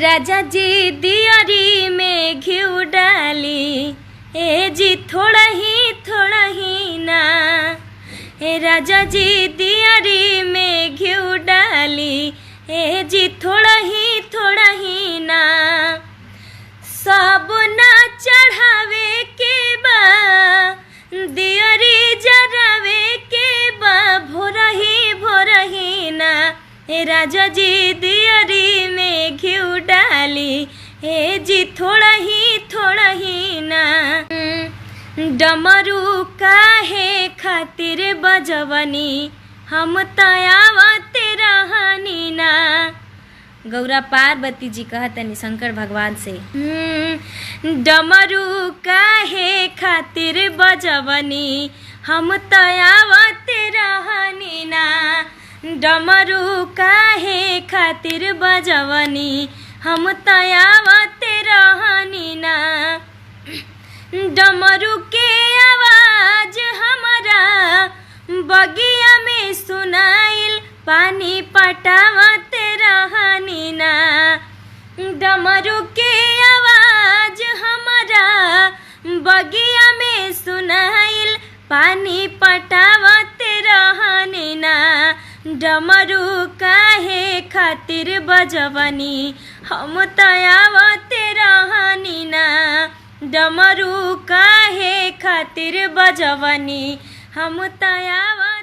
राजा जी दियरी में घिउ डाली, ए जी थोड़ा ही ना। ए राजा जी दियरी में घिउ डाली, ए जी थोड़ा ही ना। सब ना चढ़ावे के बा, दियरी जरावे के बा, भोरही ना। ए राजा जी दियरी में घिउ डाली, ए जी थोड़ा ही ना। डमरू काहे खातिर बजवनी, हम तयावते रहनी ना। गौरा पार्वती जी कहतनी शंकर भगवान से, डमरू काहे खातिर बजवनी, हम तयावते रहनी ना। डमरू काहे खातिर बजवनी, हम तयावते रहनी ना। डमरू के आवाज हमारा बगिया में सुनाइल, पानी पटावते रहनी ना। डमरू के आवाज हमारा बगिया में सुनाइल, पानी पटावते रहनी ना। डमरू काहे खातिर बजवनी, हम तयावते रहनी ना। डमरू काहे खातिर बजवनी, हम तयावते